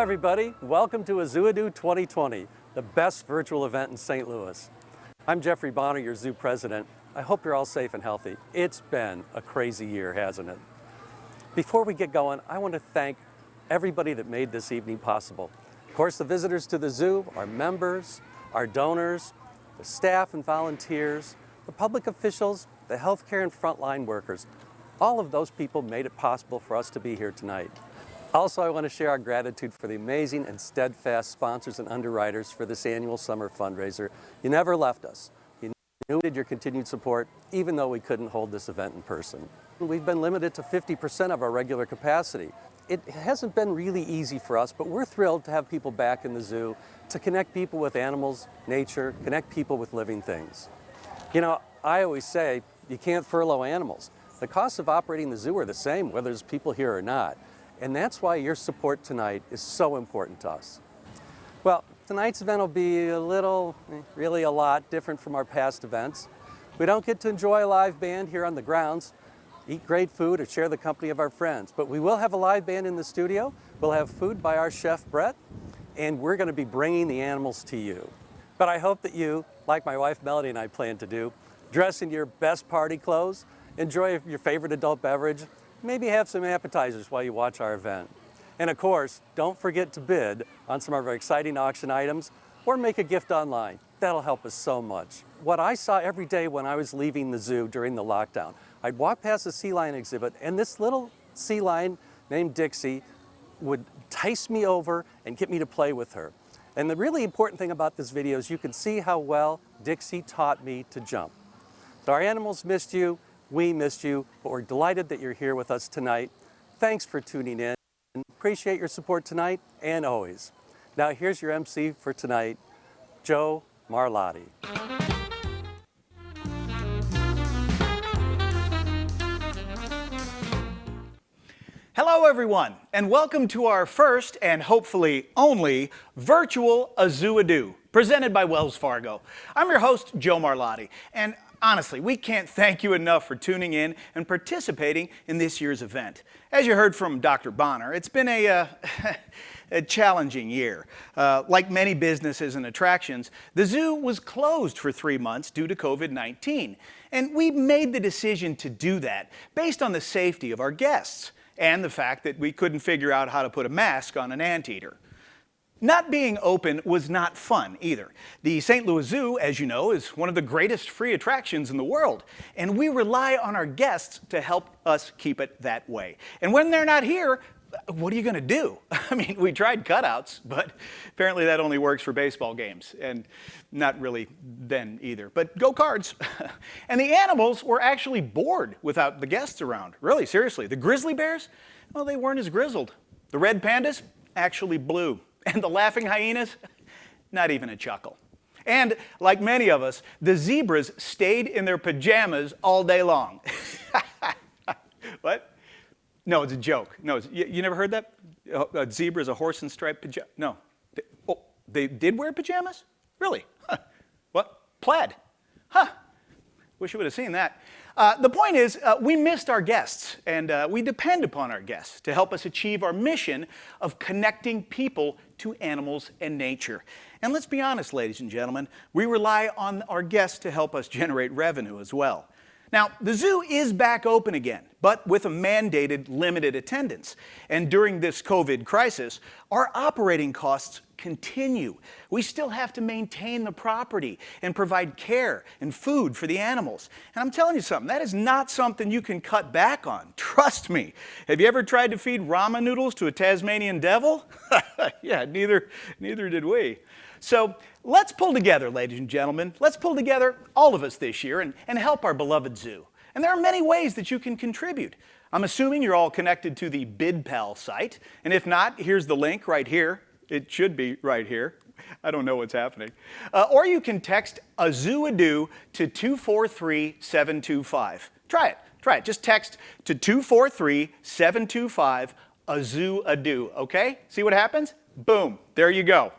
everybody. Welcome to AZOO 2020, the best virtual event in St. Louis. I'm Jeffrey Bonner, your zoo president. I hope you're all safe and healthy. It's been a crazy year, hasn't it? Before we get going, I want to thank everybody that made this evening possible. Of course, the visitors to the zoo, our members, our donors, the staff and volunteers, the public officials, the healthcare and frontline workers. All of those people made it possible for us to be here tonight. Also, I want to share our gratitude for the amazing and steadfast sponsors and underwriters for this annual summer fundraiser. You never left us. You needed your continued support, even though we couldn't hold this event in person. We've been limited to 50% of our regular capacity. It hasn't been really easy for us, but we're thrilled to have people back in the zoo to connect people with animals, nature, connect people with living things. You know, I always say you can't furlough animals. The costs of operating the zoo are the same, whether there's people here or not. And that's why your support tonight is so important to us. Well, tonight's event will be really a lot different from our past events. We don't get to enjoy a live band here on the grounds, eat great food, or share the company of our friends. But we will have a live band in the studio. We'll have food by our chef, Brett, and we're going to be bringing the animals to you. But I hope that you, like my wife Melody and I plan to do, dress in your best party clothes, enjoy your favorite adult beverage, maybe have some appetizers while you watch our event. And of course, don't forget to bid on some of our exciting auction items or make a gift online. That'll help us so much. What I saw every day when I was leaving the zoo during the lockdown, I'd walk past a sea lion exhibit and this little sea lion named Dixie would entice me over and get me to play with her. And the really important thing about this video is you can see how well Dixie taught me to jump. So our animals missed you. We missed you, but we're delighted that you're here with us tonight. Thanks for tuning in. Appreciate your support tonight and always. Now here's your MC for tonight, Joe Marlotti. Hello everyone, and welcome to our first and hopefully only virtual AZOO, presented by Wells Fargo. I'm your host, Joe Marlotti, and honestly, we can't thank you enough for tuning in and participating in this year's event. As you heard from Dr. Bonner, it's been a challenging year. Like many businesses and attractions, the zoo was closed for 3 months due to COVID-19. And we made the decision to do that based on the safety of our guests and the fact that we couldn't figure out how to put a mask on an anteater. Not being open was not fun either. The St. Louis Zoo, as you know, is one of the greatest free attractions in the world, and we rely on our guests to help us keep it that way. And when they're not here, what are you going to do? I mean, we tried cutouts, but apparently that only works for baseball games, and not really then either. But go Cards. And the animals were actually bored without the guests around. Really, seriously. The grizzly bears, well, they weren't as grizzled. The red pandas, actually blue. And the laughing hyenas, not even a chuckle. And like many of us, the zebras stayed in their pajamas all day long. What? No, it's a joke. No, you never heard that? A zebra is a horse in striped pajamas? No. They did wear pajamas? Really? Huh. What? Plaid? Huh. Wish you would have seen that. The point is, we missed our guests, and we depend upon our guests to help us achieve our mission of connecting people to animals and nature. And let's be honest, ladies and gentlemen, we rely on our guests to help us generate revenue as well. Now, the zoo is back open again, but with a mandated limited attendance. And during this COVID crisis, our operating costs continue. We still have to maintain the property and provide care and food for the animals. And I'm telling you something, that is not something you can cut back on. Trust me. Have you ever tried to feed ramen noodles to a Tasmanian devil? Yeah, neither did we. So let's pull together, ladies and gentlemen. Let's pull together, all of us this year, and help our beloved zoo. And there are many ways that you can contribute. I'm assuming you're all connected to the BidPal site. And if not, here's the link right here. It should be right here. I don't know what's happening. Or you can text AZOO to 243-725. Try it. Just text to 243-725 AZOO, okay? See what happens? Boom, there you go.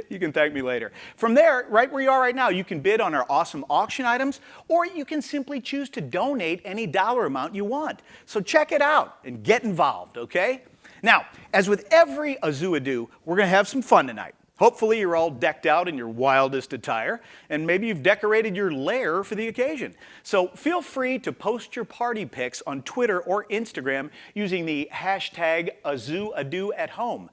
You can thank me later. From there, right where you are right now, you can bid on our awesome auction items, or you can simply choose to donate any dollar amount you want. So check it out and get involved, okay? Now, as with every AZOO, we're going to have some fun tonight. Hopefully you're all decked out in your wildest attire, and maybe you've decorated your lair for the occasion. So feel free to post your party pics on Twitter or Instagram using the hashtag AZOOADOATHOME.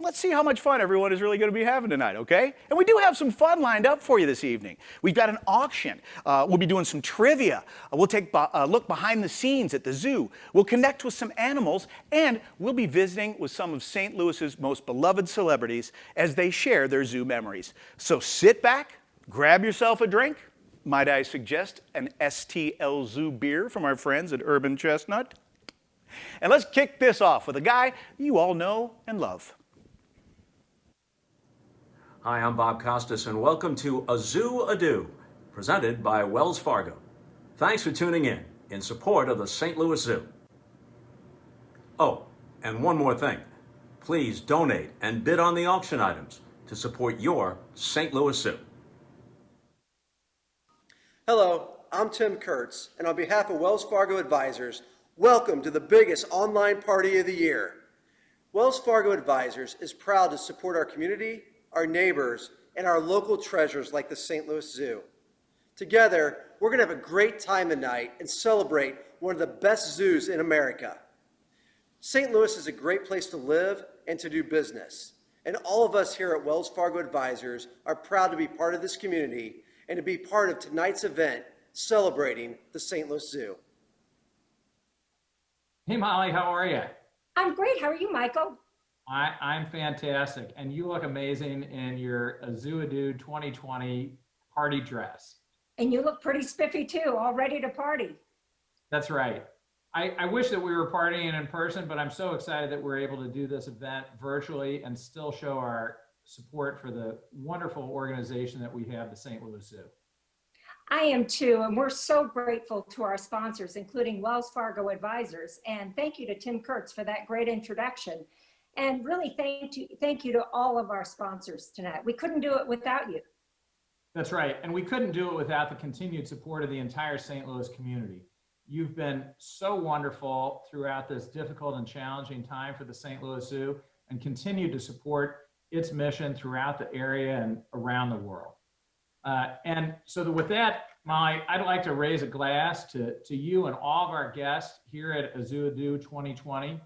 Let's see how much fun everyone is really going to be having tonight, okay? And we do have some fun lined up for you this evening. We've got an auction. We'll be doing some trivia. We'll take a look behind the scenes at the zoo. We'll connect with some animals, and we'll be visiting with some of St. Louis's most beloved celebrities as they share their zoo memories. So sit back, grab yourself a drink. Might I suggest an STL Zoo beer from our friends at Urban Chestnut? And let's kick this off with a guy you all know and love. Hi, I'm Bob Costas, and welcome to AZOO, presented by Wells Fargo. Thanks for tuning in support of the St. Louis Zoo. Oh, and one more thing. Please donate and bid on the auction items to support your St. Louis Zoo. Hello, I'm Tim Kurtz, and on behalf of Wells Fargo Advisors, welcome to the biggest online party of the year. Wells Fargo Advisors is proud to support our community, our neighbors, and our local treasures like the St. Louis Zoo. Together, we're going to have a great time tonight and celebrate one of the best zoos in America. St. Louis is a great place to live and to do business, and all of us here at Wells Fargo Advisors are proud to be part of this community and to be part of tonight's event celebrating the St. Louis Zoo. Hey Molly, how are you? I'm great. How are you, Michael? I'm fantastic, and you look amazing in your AZOO 2020 party dress. And you look pretty spiffy too, all ready to party. That's right. I wish that we were partying in person, but I'm so excited that we're able to do this event virtually and still show our support for the wonderful organization that we have, the St. Louis Zoo. I am too, and we're so grateful to our sponsors, including Wells Fargo Advisors. And thank you to Tim Kurtz for that great introduction. And really thank you to all of our sponsors tonight. We couldn't do it without you. That's right. And we couldn't do it without the continued support of the entire St. Louis community. You've been so wonderful throughout this difficult and challenging time for the St. Louis Zoo and continue to support its mission throughout the area and around the world. And so with that, Molly, I'd like to raise a glass to you and all of our guests here at AZOO 2020.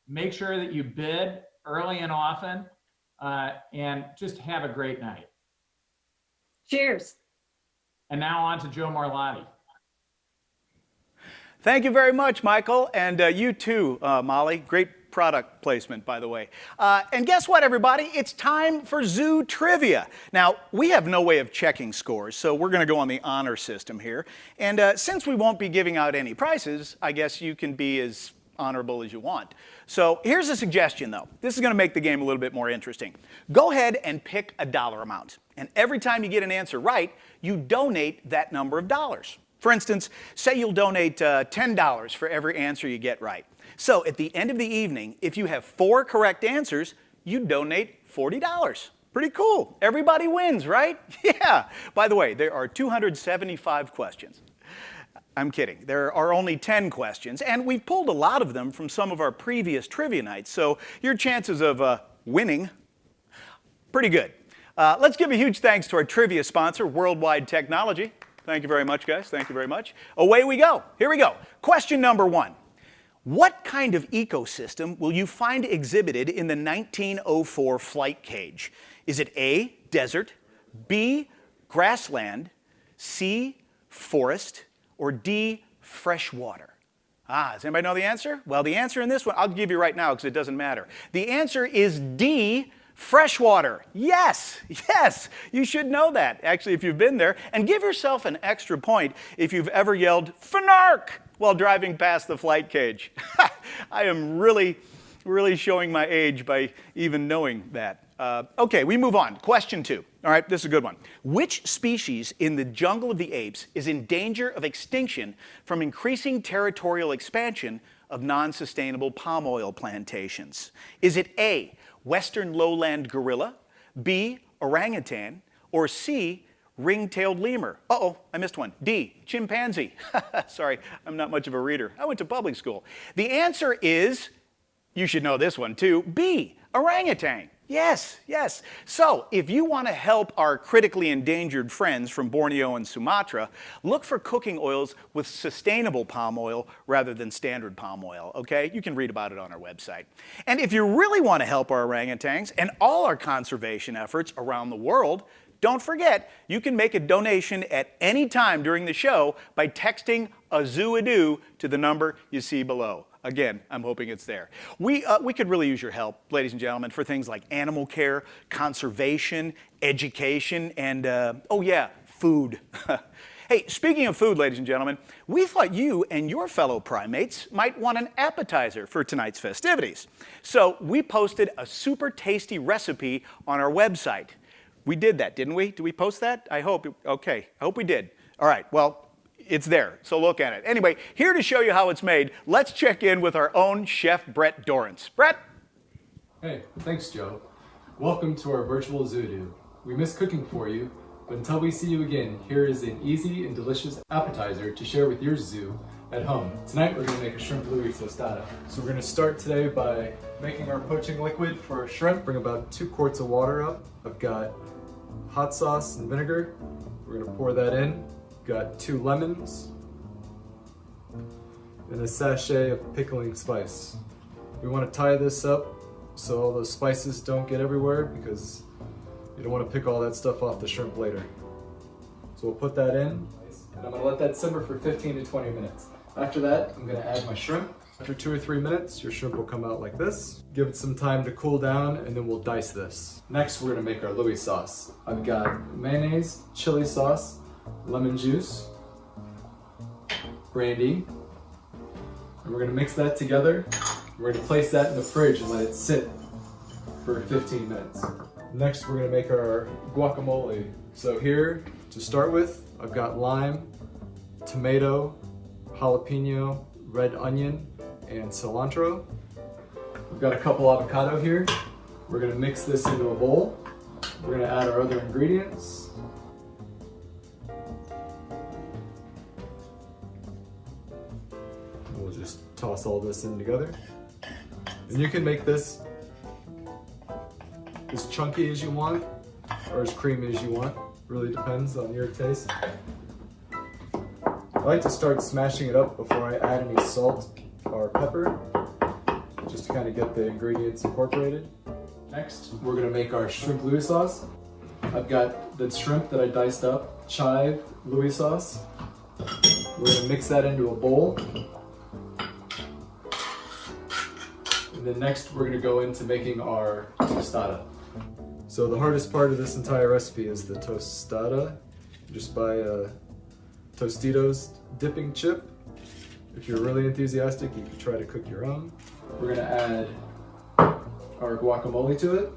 Make sure that you bid early and often, and just have a great night. Cheers. And now on to Joe Marlotti. Thank you very much, Michael, and you too, Molly. Great product placement, by the way. And guess what, everybody? It's time for Zoo Trivia. Now, we have no way of checking scores, so we're going to go on the honor system here. And since we won't be giving out any prizes, I guess you can be as honorable as you want. So here's a suggestion, though. This is going to make the game a little bit more interesting. Go ahead and pick a dollar amount. And every time you get an answer right, you donate that number of dollars. For instance, say you'll donate $10 for every answer you get right. So at the end of the evening, if you have 4 correct answers, you donate $40. Pretty cool. Everybody wins, right? Yeah. By the way, there are 275 questions. I'm kidding. There are only 10 questions, and we've pulled a lot of them from some of our previous trivia nights, so your chances of winning, pretty good. Let's give a huge thanks to our trivia sponsor, Worldwide Technology. Thank you very much, guys. Thank you very much. Away we go. Here we go. Question number 1. What kind of ecosystem will you find exhibited in the 1904 flight cage? Is it A, desert, B, grassland, C, forest, or D, freshwater? Does anybody know the answer? Well, the answer in this one, I'll give you right now because it doesn't matter. The answer is D, freshwater. Yes, yes, you should know that, actually, if you've been there. And give yourself an extra point if you've ever yelled, "Fanark!" while driving past the flight cage. I am really showing my age by even knowing that. Okay, we move on. Question 2. All right, this is a good one. Which species in the jungle of the apes is in danger of extinction from increasing territorial expansion of non-sustainable palm oil plantations? Is it A, western lowland gorilla, B, orangutan, or C, ring-tailed lemur? Uh-oh, I missed one. D, chimpanzee. Sorry, I'm not much of a reader. I went to public school. The answer is You should know this one too. B, orangutan. Yes, yes. So if you want to help our critically endangered friends from Borneo and Sumatra, look for cooking oils with sustainable palm oil rather than standard palm oil, okay? You can read about it on our website. And if you really want to help our orangutans and all our conservation efforts around the world, don't forget, you can make a donation at any time during the show by texting AZOO to the number you see below. Again, I'm hoping it's there. We could really use your help, ladies and gentlemen, for things like animal care, conservation, education, and, oh yeah, food. Hey, speaking of food, ladies and gentlemen, we thought you and your fellow primates might want an appetizer for tonight's festivities. So we posted a super tasty recipe on our website. We did that, didn't we? Did we post that? I hope. Okay, I hope we did. All right, well, it's there, so look at it. Anyway, here to show you how it's made, let's check in with our own Chef Brett Dorrance. Brett? Hey, thanks, Joe. Welcome to our virtual AZOO. We miss cooking for you, but until we see you again, here is an easy and delicious appetizer to share with your zoo at home. Tonight we're going to make a shrimp Louis tostada. So we're going to start today by making our poaching liquid for our shrimp. Bring about 2 quarts of water up. I've got hot sauce and vinegar. We're going to pour that in. Got 2 lemons and a sachet of pickling spice. We want to tie this up so all those spices don't get everywhere because you don't want to pick all that stuff off the shrimp later. So we'll put that in and I'm going to let that simmer for 15 to 20 minutes. After that, I'm going to add my shrimp. After 2 or 3 minutes, your shrimp will come out like this. Give it some time to cool down and then we'll dice this. Next, we're going to make our Louis sauce. I've got mayonnaise, chili sauce, lemon juice, brandy, and we're going to mix that together. We're going to place that in the fridge and let it sit for 15 minutes. Next, we're going to make our guacamole. So here, to start with, I've got lime, tomato, jalapeno, red onion, and cilantro. We've got a couple avocado here. We're going to mix this into a bowl. We're going to add our other ingredients. We'll just toss all this in together. And you can make this as chunky as you want or as creamy as you want. Really depends on your taste. I like to start smashing it up before I add any salt or pepper, just to kind of get the ingredients incorporated. Next, we're going to make our shrimp Louis sauce. I've got the shrimp that I diced up, chive Louis sauce. We're going to mix that into a bowl. And then next we're going to go into making our tostada. So the hardest part of this entire recipe is the tostada. Just buy a Tostitos dipping chip. If you're really enthusiastic, you can try to cook your own. We're going to add our guacamole to it.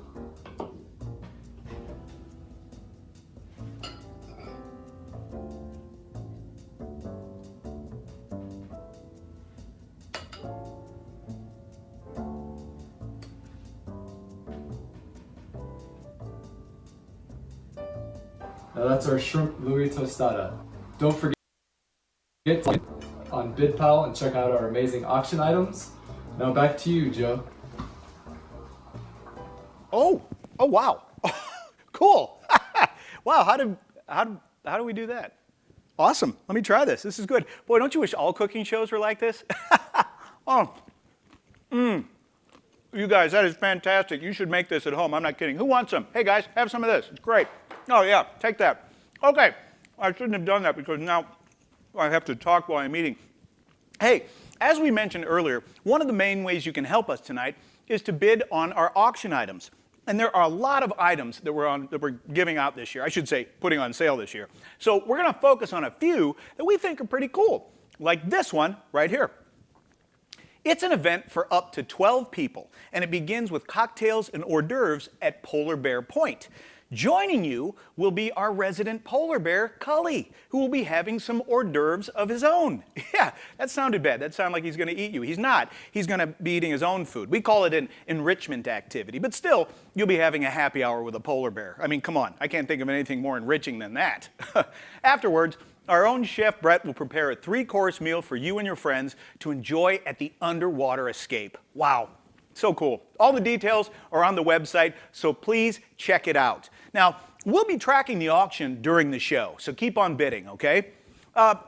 Now that's our shrimp Louis tostada. Don't forget to like on BidPal and check out our amazing auction items. Now back to you, Joe. Oh wow. Cool. Wow, how do we do that? Awesome. Let me try this. This is good. Boy, don't you wish all cooking shows were like this? You guys, that is fantastic. You should make this at home. I'm not kidding. Who wants some? Hey guys, have some of this. It's great. Oh yeah, take that. Okay, I shouldn't have done that because now I have to talk while I'm eating. Hey, as we mentioned earlier, one of the main ways you can help us tonight is to bid on our auction items. And there are a lot of items that we're giving out this year. I should say putting on sale this year. So we're going to focus on a few that we think are pretty cool, like this one right here. It's an event for up to 12 people, and it begins with cocktails and hors d'oeuvres at Polar Bear Point. Joining you will be our resident polar bear, Cully, who will be having some hors d'oeuvres of his own. Yeah, that sounded bad. That sounded like he's going to eat you. He's not. He's going to be eating his own food. We call it an enrichment activity, but still, you'll be having a happy hour with a polar bear. I mean, come on. I can't think of anything more enriching than that. Afterwards, our own Chef Brett will prepare a 3-course meal for you and your friends to enjoy at the underwater escape. Wow. So cool. All the details are on the website, so please check it out. Now, we'll be tracking the auction during the show, so keep on bidding, okay?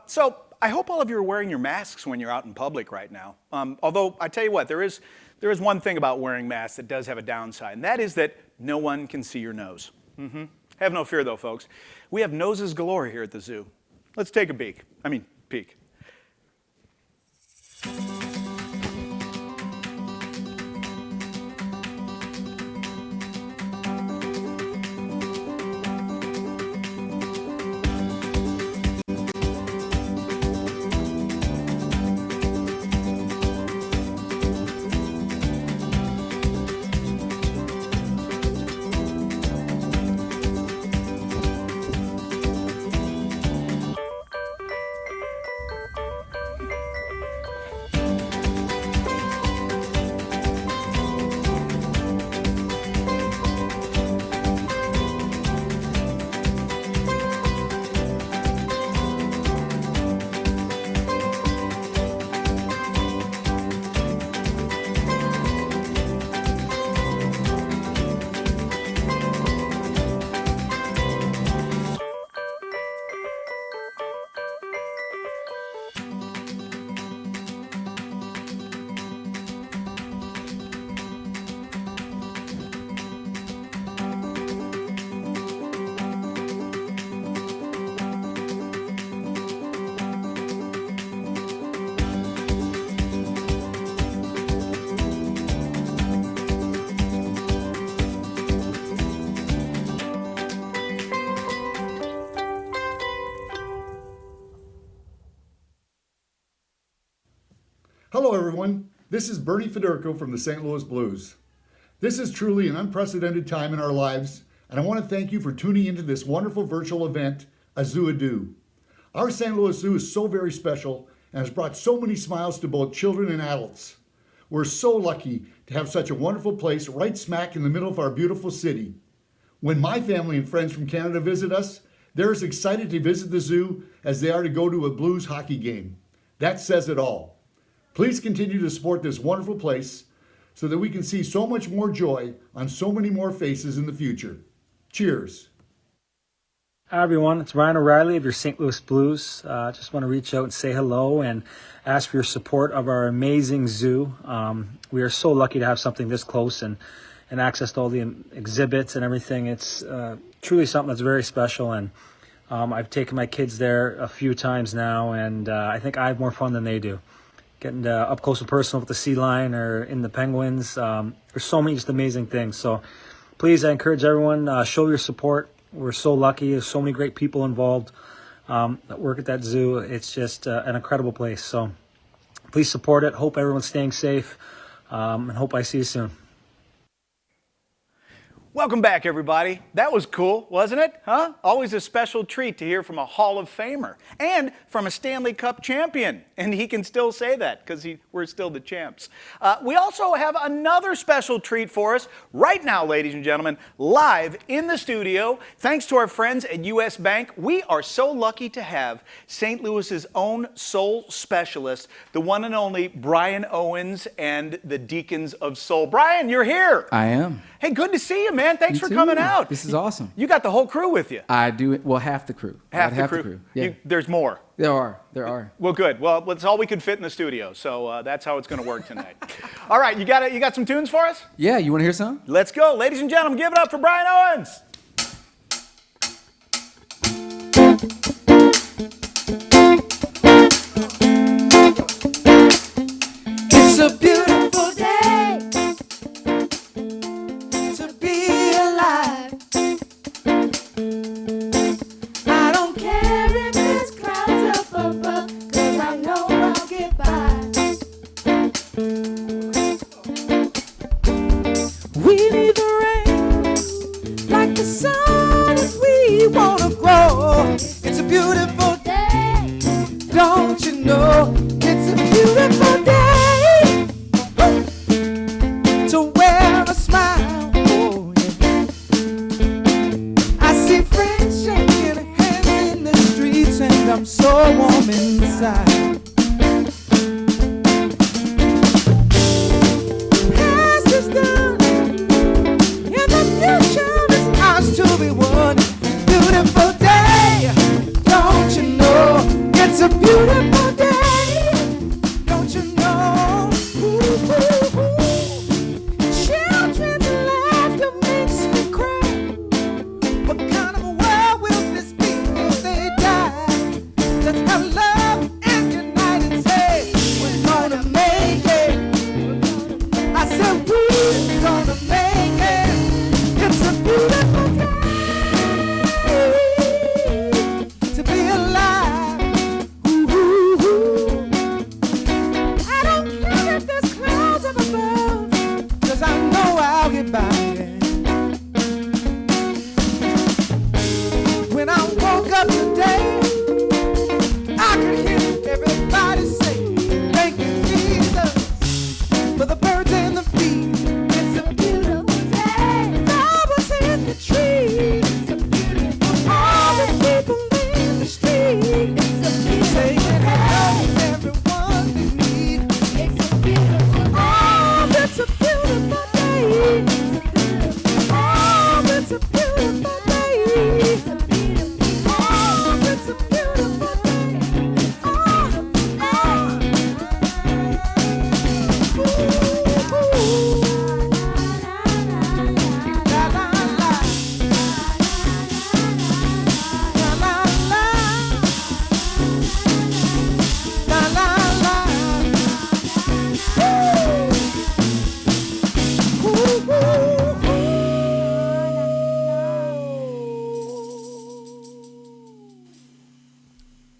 So I hope all of you are wearing your masks when you're out in public right now. Although, I tell you what, there is one thing about wearing masks that does have a downside, and that is that no one can see your nose. Have no fear, though, folks. We have noses galore here at the zoo. Let's take a peek. Peek. Hello everyone, this is Bernie Federico from the St. Louis Blues. This is truly an unprecedented time in our lives, and I want to thank you for tuning into this wonderful virtual event, AZOO. Our St. Louis Zoo is so very special and has brought so many smiles to both children and adults. We're so lucky to have such a wonderful place right smack in the middle of our beautiful city. When my family and friends from Canada visit us, they're as excited to visit the zoo as they are to go to a Blues hockey game. That says it all. Please continue to support this wonderful place so that we can see so much more joy on so many more faces in the future. Cheers. Hi everyone, it's Ryan O'Reilly of your St. Louis Blues. Just want to reach out and say hello and ask for your support of our amazing zoo. We are so lucky to have something this close and access to all the exhibits and everything. It's truly something that's very special, and I've taken my kids there a few times now, and I think I have more fun than they do. Getting up close and personal with the sea lion or in the penguins. There's so many just amazing things. So please, I encourage everyone, show your support. We're so lucky. There's so many great people involved that work at that zoo. It's just an incredible place. So please support it. Hope everyone's staying safe, and hope I see you soon. Welcome back, everybody. That was cool, wasn't it? Huh? Always a special treat to hear from a Hall of Famer and from a Stanley Cup champion. And he can still say that because we're still the champs. We also have another special treat for us right now, ladies and gentlemen, live in the studio. Thanks to our friends at U.S. Bank, we are so lucky to have St. Louis's own soul specialist, the one and only Brian Owens and the Deacons of Soul. Brian, you're here. I am. Hey, good to see you, man. Thanks for coming out. This is awesome. You got the whole crew with you. I do. Well, half the crew. Half the crew. Yeah. There's more. There are. Well, good. Well, it's all we could fit in the studio, so that's how it's going to work tonight. All right, you got some tunes for us? Yeah, you want to hear some? Let's go. Ladies and gentlemen, give it up for Brian Owens. It's a beautiful day to be alive. I don't care if it's clouds up above, 'cause I know I'll get by. We need the rain like the sun if we wanna grow. It's a beautiful day, don't you know? It's a beautiful day to wear a smile. Oh, yeah. I see friends shaking hands in the streets, and I'm so warm inside. Pass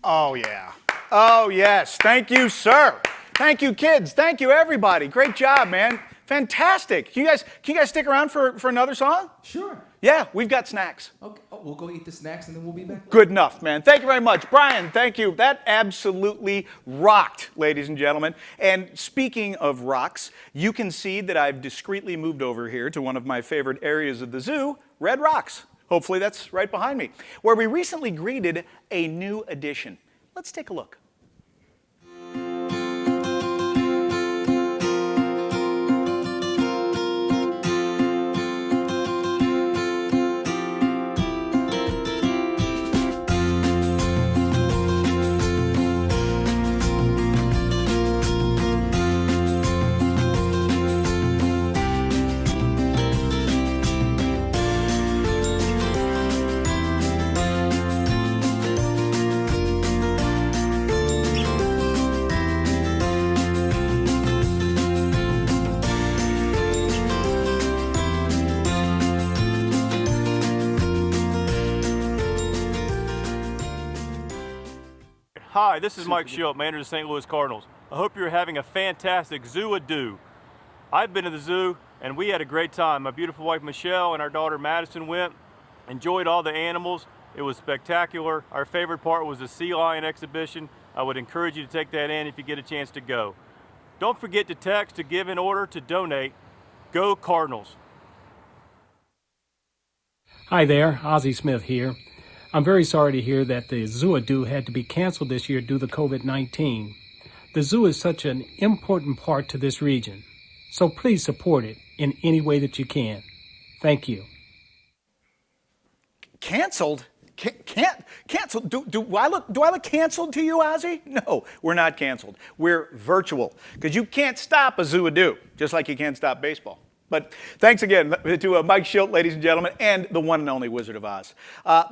Oh, yeah. Oh, yes. Thank you, sir. Thank you, kids. Thank you, everybody. Great job, man. Fantastic. Can you guys stick around for another song? Sure. Yeah, we've got snacks. Okay. Oh, we'll go eat the snacks and then we'll be back. Good enough, man. Thank you very much. Brian, thank you. That absolutely rocked, ladies and gentlemen. And speaking of rocks, you can see that I've discreetly moved over here to one of my favorite areas of the zoo, Red Rocks. Hopefully that's right behind me, where we recently greeted a new addition. Let's take a look. Hi, this is Mike Schilt, manager of the St. Louis Cardinals. I hope you're having a fantastic zoo-a-do. I've been to the zoo and we had a great time. My beautiful wife Michelle and our daughter Madison went, enjoyed all the animals. It was spectacular. Our favorite part was the sea lion exhibition. I would encourage you to take that in if you get a chance to go. Don't forget to text to give an order to donate. Go Cardinals. Hi there, Ozzie Smith here. I'm very sorry to hear that the Zoo-a-do had to be canceled this year due to COVID-19. The zoo is such an important part to this region, so please support it in any way that you can. Thank you. Canceled? Canceled? Do I look canceled to you, Ozzie? No, we're not canceled. We're virtual, because you can't stop a zoo-a-do, just like you can't stop baseball. But thanks again to Mike Schilt, ladies and gentlemen, and the one and only Wizard of Oz.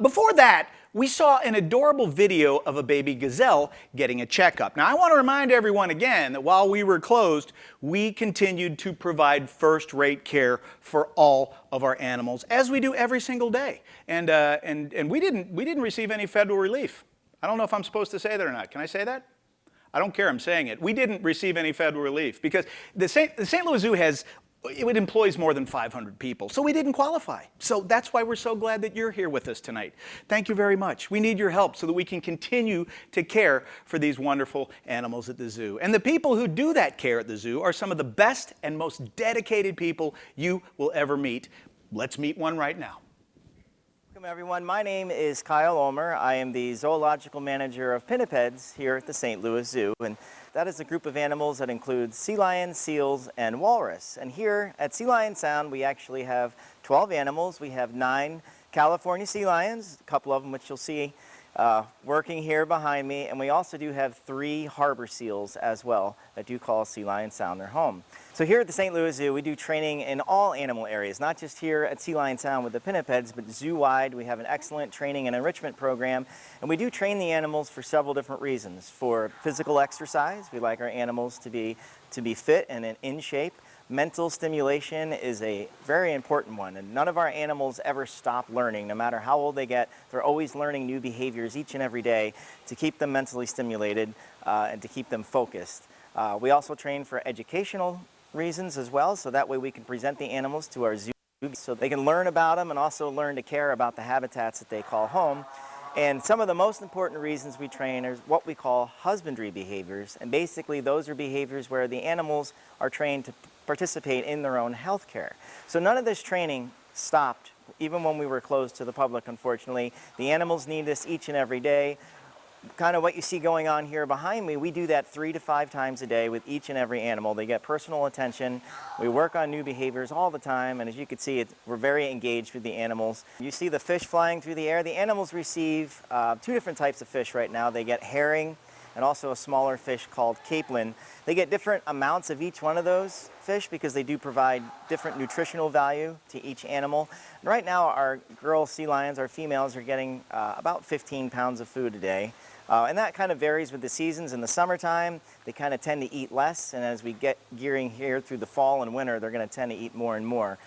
Before that, we saw an adorable video of a baby gazelle getting a checkup. Now, I want to remind everyone again that while we were closed, we continued to provide first-rate care for all of our animals, as we do every single day. And we didn't receive any federal relief. I don't know if I'm supposed to say that or not. Can I say that? I don't care. I'm saying it. We didn't receive any federal relief because the St. Louis Zoo it employs more than 500 people, so we didn't qualify. So that's why we're so glad that you're here with us tonight. Thank you very much. We need your help so that we can continue to care for these wonderful animals at the zoo. And the people who do that care at the zoo are some of the best and most dedicated people you will ever meet. Let's meet one right now. Welcome everyone. My name is Kyle Ulmer. I am the zoological manager of Pinnipeds here at the St. Louis Zoo. And that is a group of animals that includes sea lions, seals, and walrus. And here at Sea Lion Sound, we actually have 12 animals. We have 9 California sea lions, a couple of them which you'll see working here behind me. And we also do have 3 harbor seals as well that do call Sea Lion Sound their home. So here at the St. Louis Zoo, we do training in all animal areas, not just here at Sea Lion Sound with the Pinnipeds, but zoo-wide. We have an excellent training and enrichment program, and we do train the animals for several different reasons. For physical exercise, we like our animals to be fit and in shape. Mental stimulation is a very important one, and none of our animals ever stop learning. No matter how old they get, they're always learning new behaviors each and every day to keep them mentally stimulated and to keep them focused. We also train for educational reasons as well, so that way we can present the animals to our zoo so they can learn about them and also learn to care about the habitats that they call home. And some of the most important reasons we train are what we call husbandry behaviors, and basically those are behaviors where the animals are trained to participate in their own health care. So none of this training stopped even when we were closed to the public, unfortunately. The animals need this each and every day. Kind of what you see going on here behind me, we do that 3 to 5 times a day with each and every animal. They get personal attention. We work on new behaviors all the time, and as you can see, we're very engaged with the animals. You see the fish flying through the air. The animals receive 2 different types of fish right now. They get herring and also a smaller fish called capelin. They get different amounts of each one of those fish because they do provide different nutritional value to each animal. And right now, our girl sea lions, our females, are getting about 15 pounds of food a day. And that kind of varies with the seasons. In the summertime, they kind of tend to eat less, and as we get gearing here through the fall and winter, they're going to tend to eat more and more.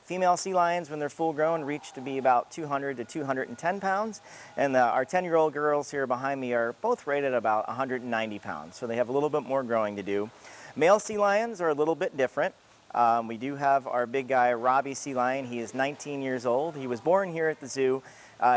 Female sea lions, when they're full grown, reach to be about 200 to 210 pounds. And our 10-year-old girls here behind me are both rated about 190 pounds. So they have a little bit more growing to do. Male sea lions are a little bit different. We do have our big guy, Robbie sea lion. He is 19 years old. He was born here at the zoo.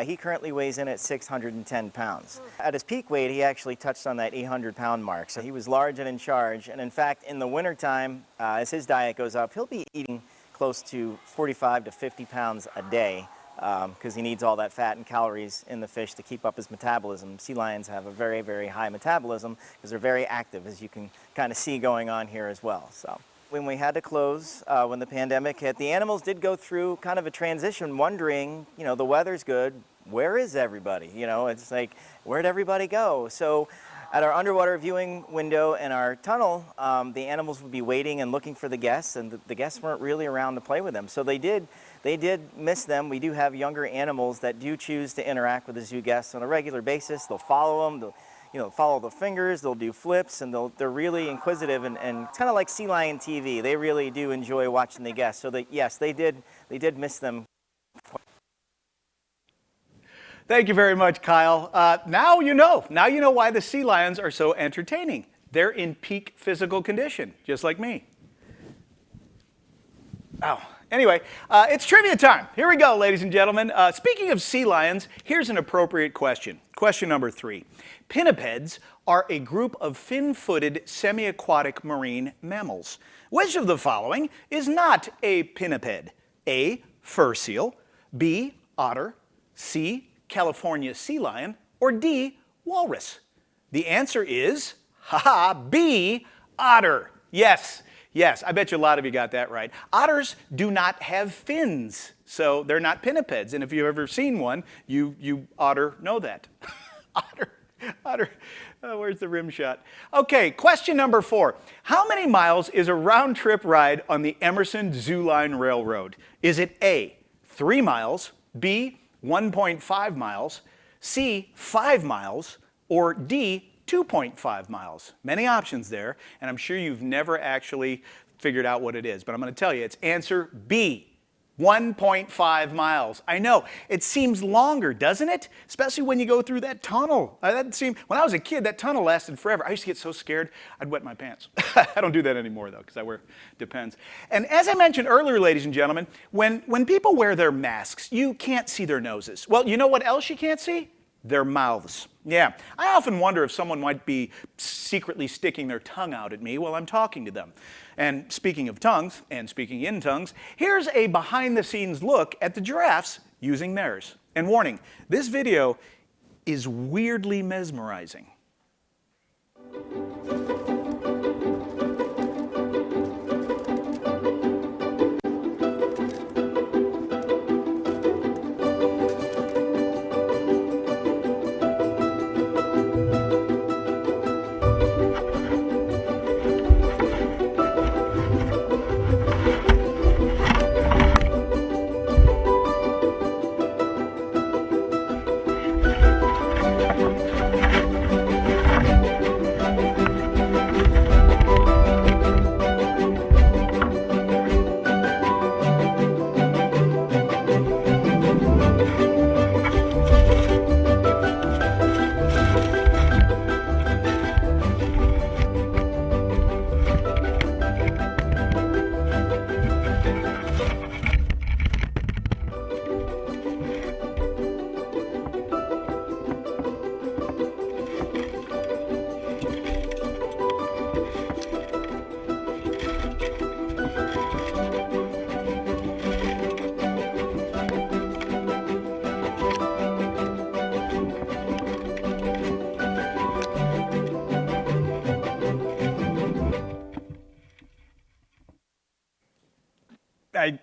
He currently weighs in at 610 pounds. At his peak weight, he actually touched on that 800-pound mark. So he was large and in charge. And in fact, in the wintertime, as his diet goes up, he'll be eating close to 45 to 50 pounds a day because he needs all that fat and calories in the fish to keep up his metabolism. Sea lions have a very, very high metabolism because they're very active, as you can kind of see going on here as well. So when we had to close, when the pandemic hit, the animals did go through kind of a transition, wondering, you know, the weather's good, where is everybody? You know, it's like, where'd everybody go? So at our underwater viewing window in our tunnel, the animals would be waiting and looking for the guests, and the guests weren't really around to play with them. So they did miss them. We do have younger animals that do choose to interact with the zoo guests on a regular basis. They'll follow them, they'll follow the fingers, they'll do flips, and they're really inquisitive, and it's kind of like sea lion TV. They really do enjoy watching the guests. So yes, they did miss them. Thank you very much, Kyle. Now you know why the sea lions are so entertaining. They're in peak physical condition, just like me. Oh, anyway, it's trivia time. Here we go, ladies and gentlemen. Speaking of sea lions, here's an appropriate question. Question number 3. Pinnipeds are a group of fin-footed semi-aquatic marine mammals. Which of the following is not a pinniped? A, fur seal, B, otter, C, California sea lion, or D, walrus? The answer is, B, otter. Yes, I bet you a lot of you got that right. Otters do not have fins, so they're not pinnipeds. And if you've ever seen one, you otter know that. Otter, where's the rim shot? Okay, question number 4. How many miles is a round-trip ride on the Emerson Zooline Railroad? Is it A, 3 miles, B, 1.5 miles, C, 5 miles, or D, 2.5 miles? Many options there, and I'm sure you've never actually figured out what it is, but I'm going to tell you, it's answer B, 1.5 miles. I know, it seems longer, doesn't it? Especially when you go through that tunnel. When I was a kid, that tunnel lasted forever. I used to get so scared, I'd wet my pants. I don't do that anymore, though, because I wear Depends. And as I mentioned earlier, ladies and gentlemen, when people wear their masks, you can't see their noses. Well, you know what else you can't see? Their mouths. Yeah, I often wonder if someone might be secretly sticking their tongue out at me while I'm talking to them. And speaking of tongues, and speaking in tongues, here's a behind-the-scenes look at the giraffes using theirs. And warning, this video is weirdly mesmerizing.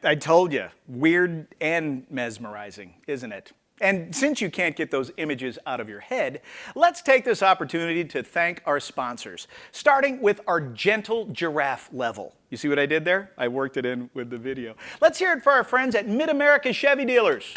I told you, weird and mesmerizing, isn't it? And since you can't get those images out of your head, let's take this opportunity to thank our sponsors, starting with our gentle giraffe level. You see what I did there? I worked it in with the video. Let's hear it for our friends at Mid-America Chevy Dealers.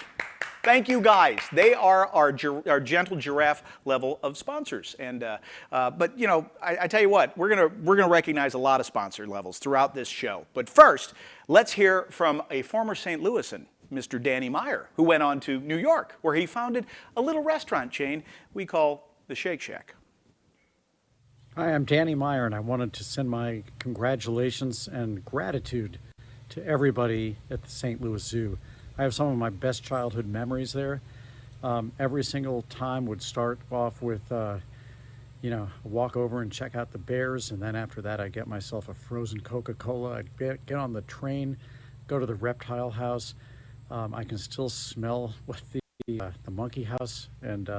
Thank you guys. They are our gentle giraffe level of sponsors. And but you know, I tell you what, we're gonna recognize a lot of sponsor levels throughout this show. But first, let's hear from a former St. Louisan, Mr. Danny Meyer, who went on to New York, where he founded a little restaurant chain we call the Shake Shack. Hi, I'm Danny Meyer, and I wanted to send my congratulations and gratitude to everybody at the St. Louis Zoo. I have some of my best childhood memories there. Every single time would start off with, you know, a walk over and check out the bears, and then after that I'd get myself a frozen Coca-Cola. I'd get on the train, go to the reptile house. I can still smell what the monkey house, and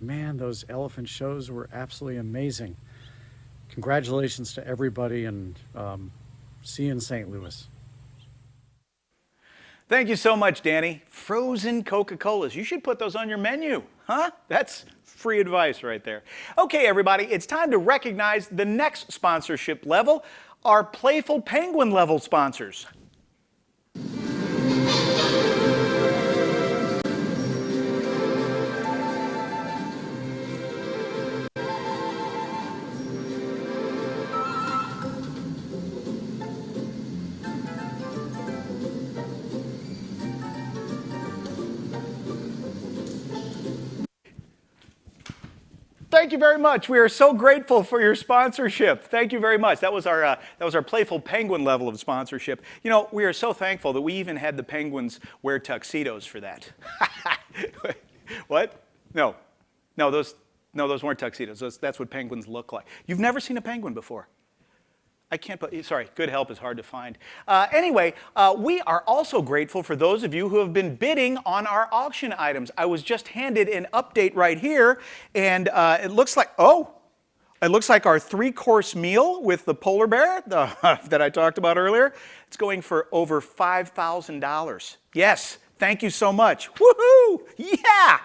man, those elephant shows were absolutely amazing. Congratulations to everybody, and see you in St. Louis. Thank you so much, Danny. Frozen Coca-Colas. You should put those on your menu, huh? That's free advice right there. Okay, everybody, it's time to recognize the next sponsorship level, our Playful Penguin level sponsors. Thank you very much. We are so grateful for your sponsorship. Thank you very much. That was our Playful Penguin level of sponsorship. You know, we are so thankful that we even had the penguins wear tuxedos for that. What? No, those weren't tuxedos. That's what penguins look like. You've never seen a penguin before. I can't, sorry, good help is hard to find. Anyway, we are also grateful for those of you who have been bidding on our auction items. I was just handed an update right here, and it looks like our 3-course meal with the polar bear that I talked about earlier. It's going for over $5,000. Yes, thank you so much. Woohoo! Yeah!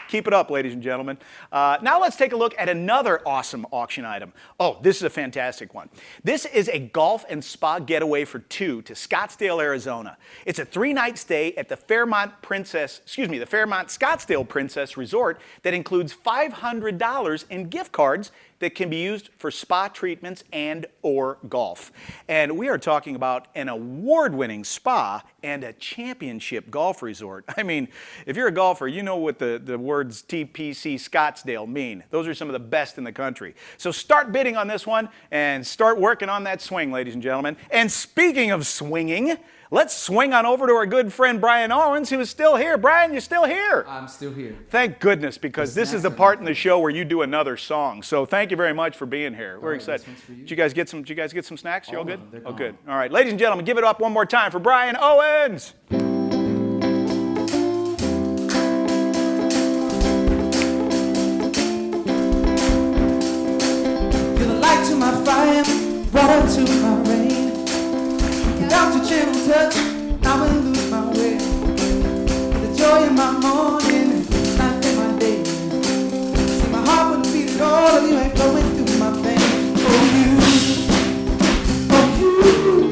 Keep it up, ladies and gentlemen. Now let's take a look at another awesome auction item. Oh, this is a fantastic one. This is a golf and spa getaway for 2 to Scottsdale, Arizona. It's a 3-night stay at the Fairmont Scottsdale Princess Resort that includes $500 in gift cards that can be used for spa treatments and or golf. And we are talking about an award-winning spa and a championship golf resort. I mean, if you're a golfer, you know what the words TPC Scottsdale mean. Those are some of the best in the country. So start bidding on this one and start working on that swing, ladies and gentlemen. And speaking of swinging, let's swing on over to our good friend Brian Owens, who is still here. Brian, you still here? I'm still here. Thank goodness, because this is the part in the show where you do another song. So thank you very much for being here. We're excited. Did you guys get some snacks? You all good? Oh, good. All right, ladies and gentlemen, give it up one more time for Brian Owens. You're the light to my fire, water to my rain. Without your gentle touch, I will lose my way. The joy in my morning, life in my day. See, my heart wouldn't beat at all if you ain't flowing through my veins. Oh, you,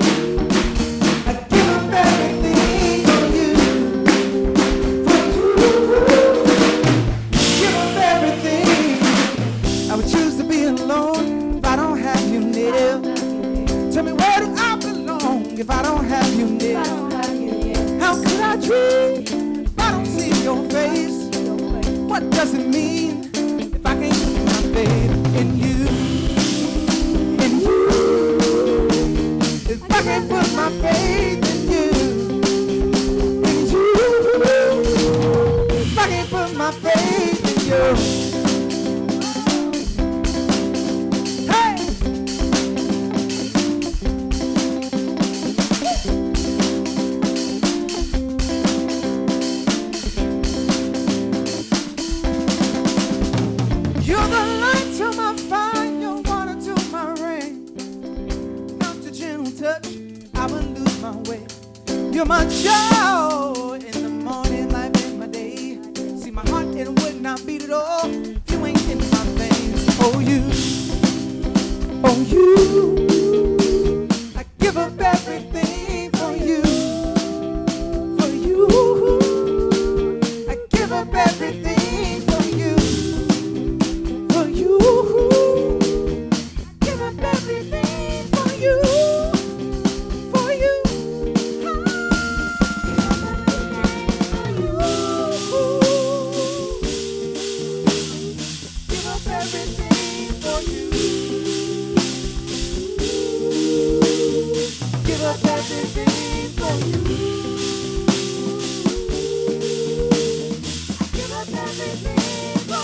I give up everything for you. Give up everything. I would choose to be alone if I don't have you near. Tell me, where do I belong if I don't have you near? How could I dream if I don't see your face? What does it mean if I can't put my faith in you? In you. If I can't put my faith in you. In you. If I can't put my faith in you. You're my joy in the morning, life in my day. See, my heart, it would not beat at all if you ain't in my veins. Oh, you, I give up everything for you, for you.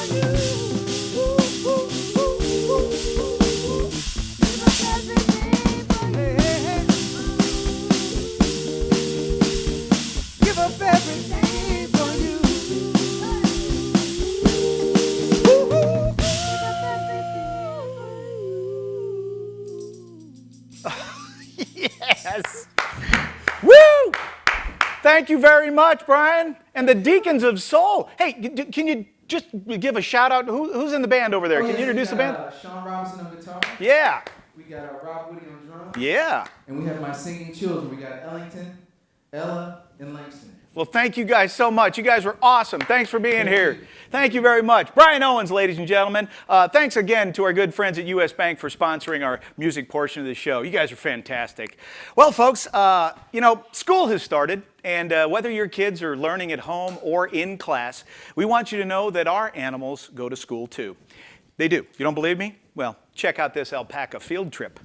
Give up everything for you. Yes. Woo! Thank you very much, Brian. And the Deacons of Soul. Hey, can you just give a shout out? Who's in the band over there? Can you introduce the band? Sean Robinson on guitar. Yeah. We got Rob Woody on drums. Yeah. And we have my singing children. We got Ellington, Ella, and Langston. Well, thank you guys so much. You guys were awesome. Thanks for being here. Thank you very much. Brian Owens, ladies and gentlemen. Thanks again to our good friends at U.S. Bank for sponsoring our music portion of the show. You guys are fantastic. Well, folks, you know, school has started, and whether your kids are learning at home or in class, we want you to know that our animals go to school too. They do. You don't believe me? Well, check out this alpaca field trip.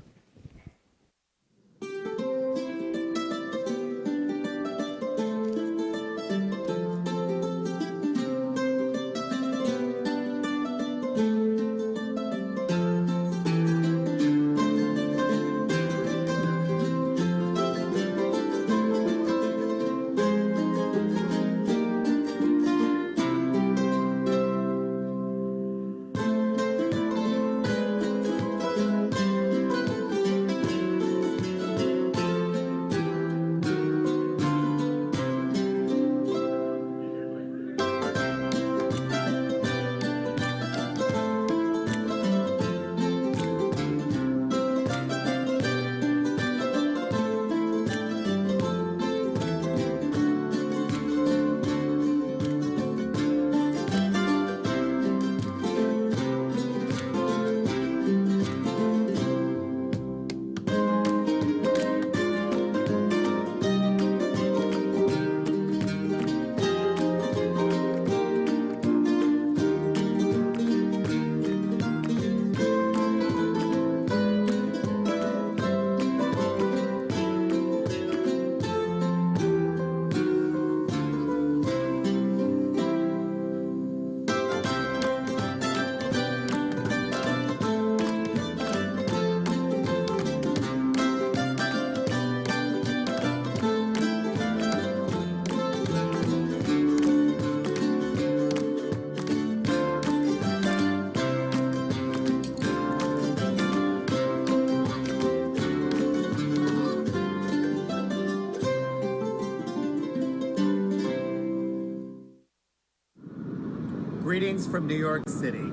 Greetings from New York City,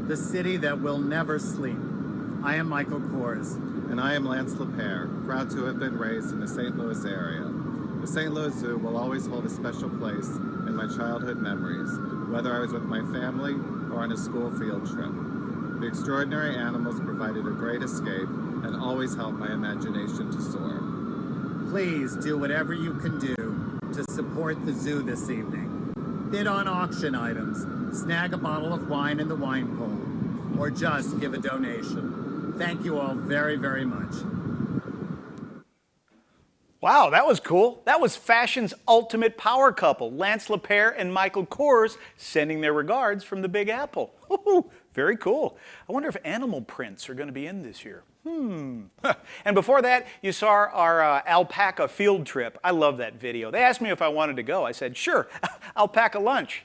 the city that will never sleep. I am Michael Kors. And I am Lance LaPere, proud to have been raised in the St. Louis area. The St. Louis Zoo will always hold a special place in my childhood memories, whether I was with my family or on a school field trip. The extraordinary animals provided a great escape and always helped my imagination to soar. Please do whatever you can do to support the zoo this evening. Bid on auction items, snag a bottle of wine in the wine pool, or just give a donation. Thank you all very, very much. Wow, that was cool. That was fashion's ultimate power couple, Lance LaPere and Michael Kors, sending their regards from the Big Apple. Ooh, very cool. I wonder if animal prints are going to be in this year. And before that, you saw our alpaca field trip. I love that video. They asked me if I wanted to go. I said, sure, alpaca lunch.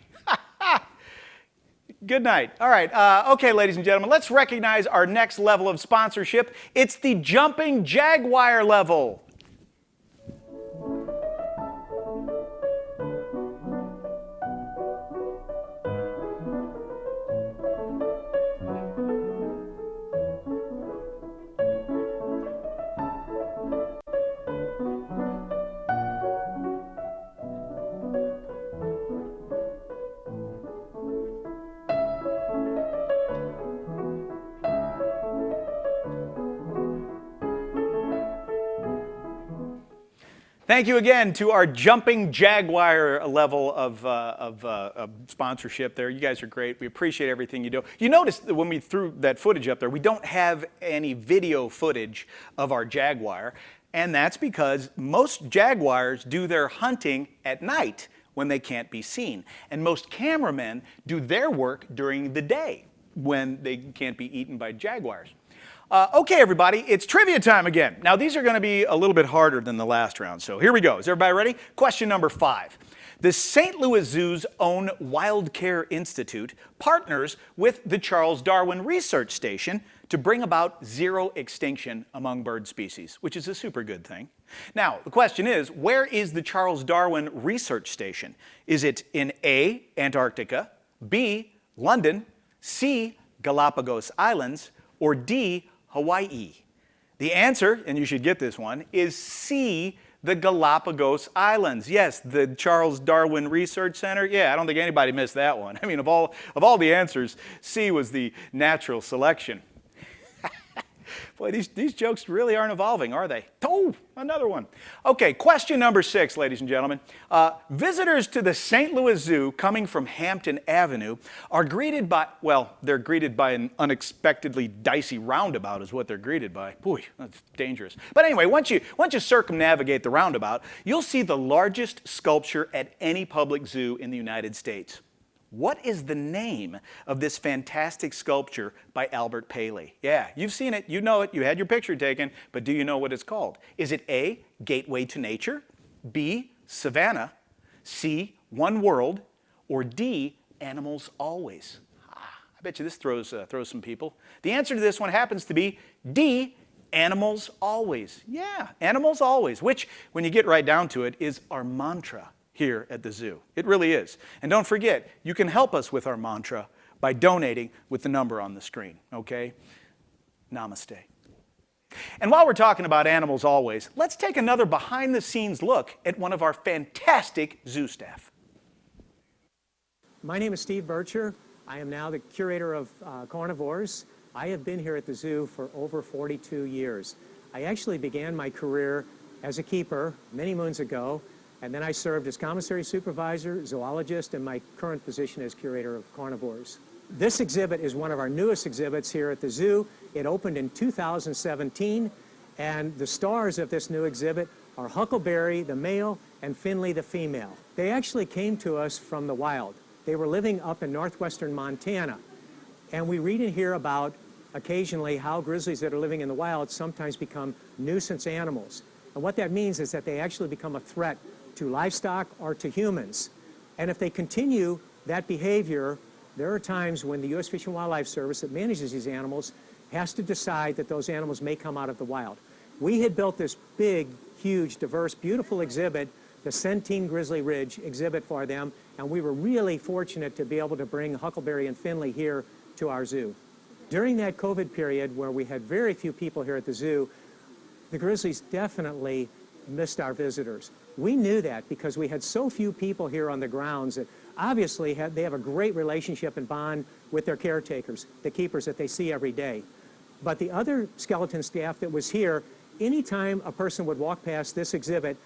Good night. All right. Okay, ladies and gentlemen, let's recognize our next level of sponsorship. It's the Jumping Jaguar level. Thank you again to our Jumping Jaguar level of sponsorship there. You guys are great. We appreciate everything you do. You noticed that when we threw that footage up there, we don't have any video footage of our Jaguar, and that's because most Jaguars do their hunting at night when they can't be seen. And most cameramen do their work during the day when they can't be eaten by jaguars. Okay, everybody, it's trivia time again. Now, these are going to be a little bit harder than the last round, so here we go. Is everybody ready? Question number 5. The St. Louis Zoo's own Wild Care Institute partners with the Charles Darwin Research Station to bring about zero extinction among bird species, which is a super good thing. Now, the question is, where is the Charles Darwin Research Station? Is it in A, Antarctica, B, London, C, Galapagos Islands, or D, Hawaii? The answer, and you should get this one, is C, the Galapagos Islands. Yes, the Charles Darwin Research Center. Yeah, I don't think anybody missed that one. I mean, of all the answers, C was the natural selection. Boy, these jokes really aren't evolving, are they? Oh, another one. Okay, question number 6, ladies and gentlemen. Visitors to the St. Louis Zoo coming from Hampton Avenue are greeted by, well, they're greeted by an unexpectedly dicey roundabout is what they're greeted by. Boy, that's dangerous. But anyway, once you circumnavigate the roundabout, you'll see the largest sculpture at any public zoo in the United States. What is the name of this fantastic sculpture by Albert Paley? Yeah, you've seen it, you know it, you had your picture taken, but do you know what it's called? Is it A, Gateway to Nature, B, Savannah, C, One World, or D, Animals Always? I bet you this throws some people. The answer to this one happens to be D, Animals Always. Yeah, Animals Always, which, when you get right down to it, is our mantra here at the zoo. It really is. And don't forget, you can help us with our mantra by donating with the number on the screen, okay? Namaste. And while we're talking about Animals Always, let's take another behind-the-scenes look at one of our fantastic zoo staff. My name is Steve Bircher. I am now the curator of carnivores. I have been here at the zoo for over 42 years. I actually began my career as a keeper many moons ago, and then I served as commissary supervisor, zoologist, and my current position as curator of carnivores. This exhibit is one of our newest exhibits here at the zoo. It opened in 2017, and the stars of this new exhibit are Huckleberry, the male, and Finley, the female. They actually came to us from the wild. They were living up in northwestern Montana, and we read and hear about occasionally how grizzlies that are living in the wild sometimes become nuisance animals. And what that means is that they actually become a threat to livestock or to humans. And if they continue that behavior, there are times when the U.S. Fish and Wildlife Service that manages these animals has to decide that those animals may come out of the wild. We had built this big, huge, diverse, beautiful exhibit, the Centene Grizzly Ridge exhibit for them, and we were really fortunate to be able to bring Huckleberry and Finley here to our zoo. During that COVID period where we had very few people here at the zoo, the grizzlies definitely missed our visitors. We knew that because we had so few people here on the grounds that obviously they have a great relationship and bond with their caretakers, the keepers that they see every day. But the other skeleton staff that was here, anytime a person would walk past this exhibit,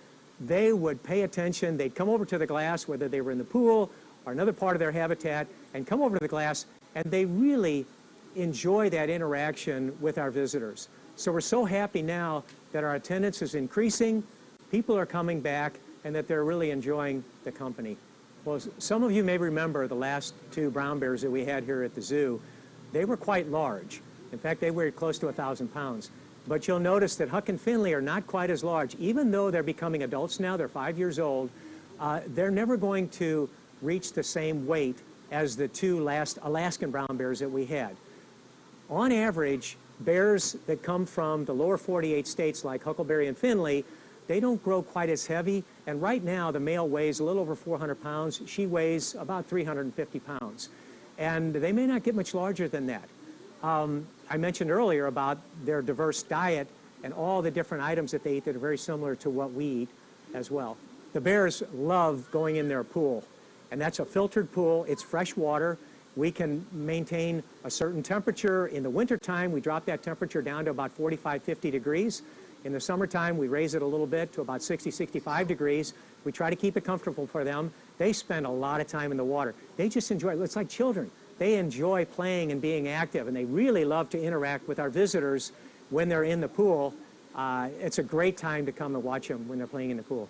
they would pay attention. They'd come over to the glass, whether they were in the pool or another part of their habitat, and come over to the glass, and they really enjoy that interaction with our visitors. So we're so happy now that our attendance is increasing, people are coming back, and that they're really enjoying the company. Well, some of you may remember the last 2 brown bears that we had here at the zoo. They were quite large. In fact, they weighed close to 1,000 pounds. But you'll notice that Huck and Finley are not quite as large. Even though they're becoming adults now, they're 5 years old, they're never going to reach the same weight as the 2 last Alaskan brown bears that we had. On average, bears that come from the lower 48 states like Huckleberry and Finley, they don't grow quite as heavy, and right now the male weighs a little over 400 pounds. She weighs about 350 pounds, and they may not get much larger than that. I mentioned earlier about their diverse diet and all the different items that they eat that are very similar to what we eat as well. The bears love going in their pool, and that's a filtered pool. It's fresh water. We can maintain a certain temperature. In the wintertime, we drop that temperature down to about 45, 50 degrees. In the summertime, we raise it a little bit to about 60, 65 degrees. We try to keep it comfortable for them. They spend a lot of time in the water. They just enjoy it. It's like children. They enjoy playing and being active, and they really love to interact with our visitors when they're in the pool. It's a great time to come and watch them when they're playing in the pool.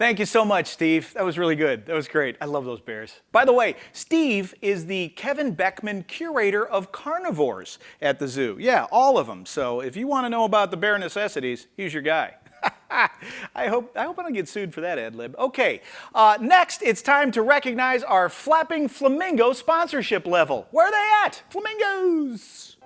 Thank you so much, Steve. That was really good. That was great. I love those bears. By the way, Steve is the Kevin Beckman Curator of Carnivores at the zoo. Yeah, all of them. So if you want to know about the bear necessities, he's your guy. I hope I don't get sued for that ad lib. Okay, next it's time to recognize our Flapping Flamingo sponsorship level. Where are they at? Flamingos!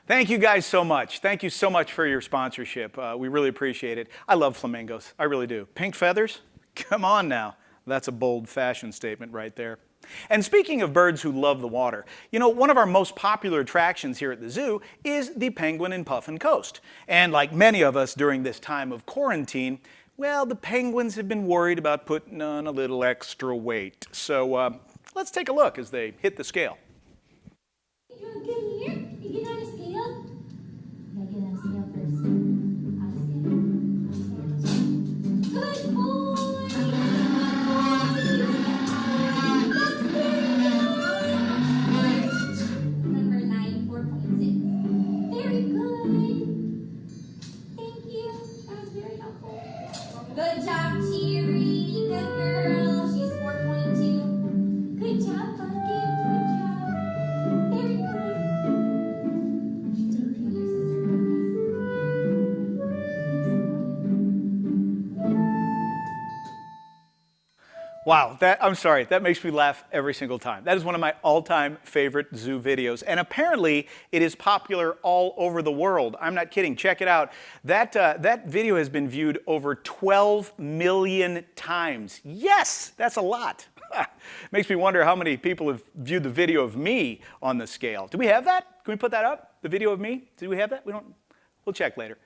Thank you guys so much. Thank you so much for your sponsorship. We really appreciate it. I love flamingos. I really do. Pink feathers? Come on now. That's a bold fashion statement right there. And speaking of birds who love the water, you know, one of our most popular attractions here at the zoo is the penguin and puffin coast. And like many of us during this time of quarantine, well, the penguins have been worried about putting on a little extra weight. So let's take a look as they hit the scale. Good job, Cheery. Good girl. She's 4.2. Good job, Pumpkin. Good job. Very good. Wow, I'm sorry, that makes me laugh every single time. That is one of my all-time favorite zoo videos, and apparently it is popular all over the world. I'm not kidding, check it out. That video has been viewed over 12 million times. Yes, that's a lot. Makes me wonder how many people have viewed the video of me on the scale. Do we have that? Can we put that up? The video of me? Do we have that? We'll check later.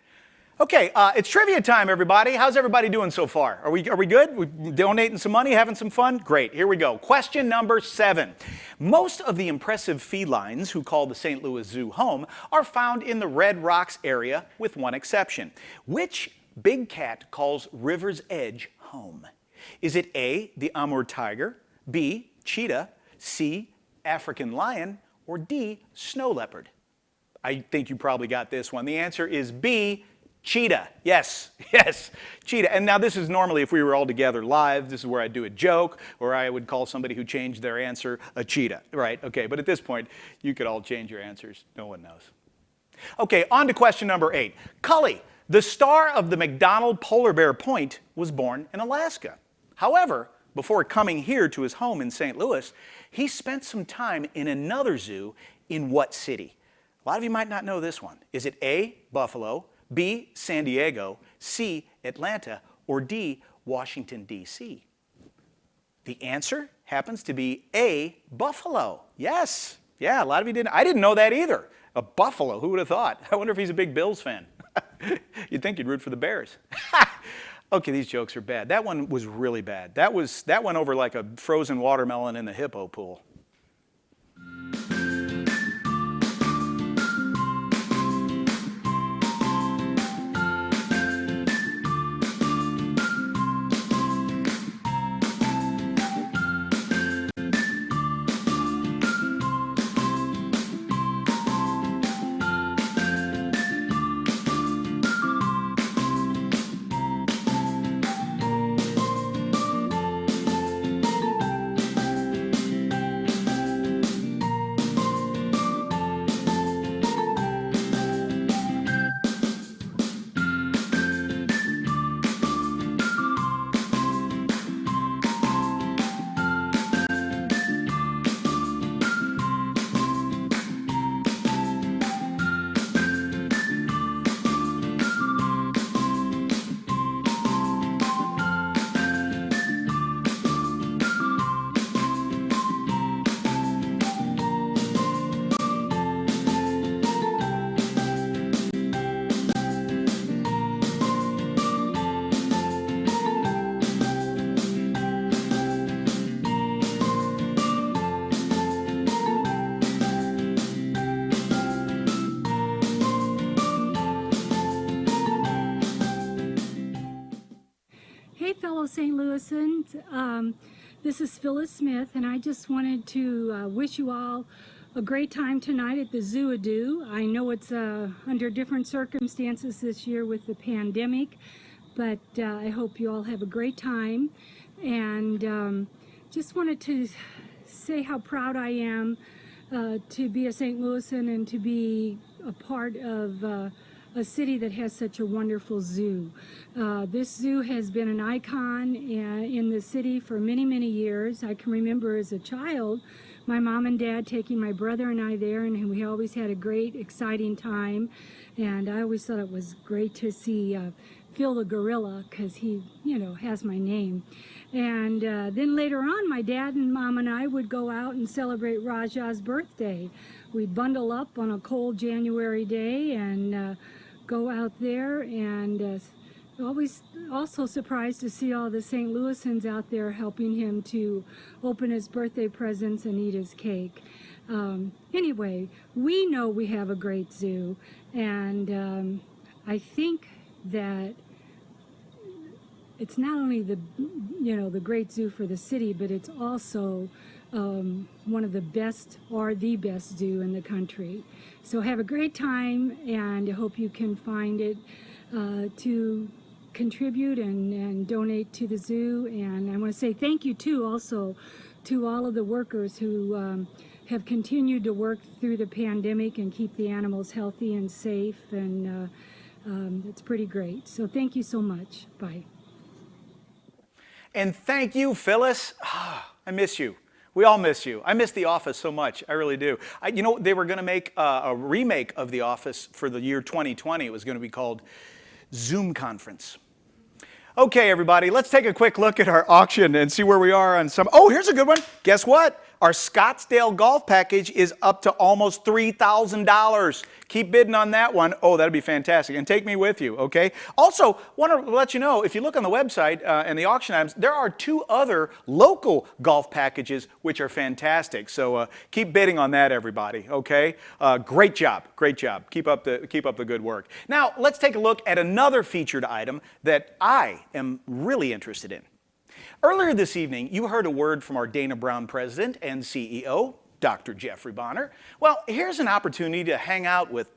Okay, it's trivia time, everybody. How's everybody doing so far? Are we good? We donating some money, having some fun? Great, here we go. Question number 7. Most of the impressive felines who call the St. Louis Zoo home are found in the Red Rocks area, with one exception. Which big cat calls River's Edge home? Is it A, the Amur tiger, B, cheetah, C, African lion, or D, snow leopard? I think you probably got this one. The answer is B, cheetah. Yes, yes, cheetah. And now this is normally if we were all together live, this is where I'd do a joke, or I would call somebody who changed their answer a cheetah, right? Okay, but at this point, you could all change your answers. No one knows. Okay, on to question number 8. Cully, the star of the McDonald Polar Bear Point, was born in Alaska. However, before coming here to his home in St. Louis, he spent some time in another zoo in what city? A lot of you might not know this one. Is it A, Buffalo, B, San Diego, C, Atlanta, or D, Washington, D.C.? The answer happens to be A, Buffalo. Yes. Yeah, a lot of you didn't. I didn't know that either. A buffalo, who would have thought? I wonder if he's a big Bills fan. You'd think he'd root for the Bears. Okay, these jokes are bad. That one was really bad. That went over like a frozen watermelon in the hippo pool. Hey, fellow St. Louisans. This is Phyllis Smith, and I just wanted to wish you all a great time tonight at the AZOO. I know it's under different circumstances this year with the pandemic, but I hope you all have a great time. And just wanted to say how proud I am to be a St. Louisan and to be a part of a city that has such a wonderful zoo. This zoo has been an icon in the city for many, many years. I can remember as a child my mom and dad taking my brother and I there, and we always had a great, exciting time. And I always thought it was great to see Phil the gorilla, because he, you know, has my name. And then later on, my dad and mom and I would go out and celebrate Raja's birthday. We'd bundle up on a cold January day and go out there, and always also surprised to see all the St. Louisans out there helping him to open his birthday presents and eat his cake. Anyway, we know we have a great zoo, and I think that it's not only the, you know, the great zoo for the city, but it's also one of the best, or the best zoo in the country. So have a great time, and I hope you can find it to contribute and donate to the zoo. And I want to say thank you too also to all of the workers who have continued to work through the pandemic and keep the animals healthy and safe, and it's pretty great. So thank you so much. Bye. And thank you, Phyllis. I miss you. We all miss you. I miss The Office so much. I really do. You know, they were going to make a remake of The Office for the year 2020. It was going to be called Zoom Conference. Okay, everybody, let's take a quick look at our auction and see where we are on some. Oh, here's a good one. Guess what? Our Scottsdale golf package is up to almost $3,000. Keep bidding on that one. Oh, that'd be fantastic. And take me with you, okay? Also, want to let you know, if you look on the website and the auction items, there are 2 other local golf packages which are fantastic. So keep bidding on that, everybody, okay? Great job, great job. Keep up the good work. Now, let's take a look at another featured item that I am really interested in. Earlier this evening, you heard a word from our Dana Brown president and CEO, Dr. Jeffrey Bonner. Well, here's an opportunity to hang out with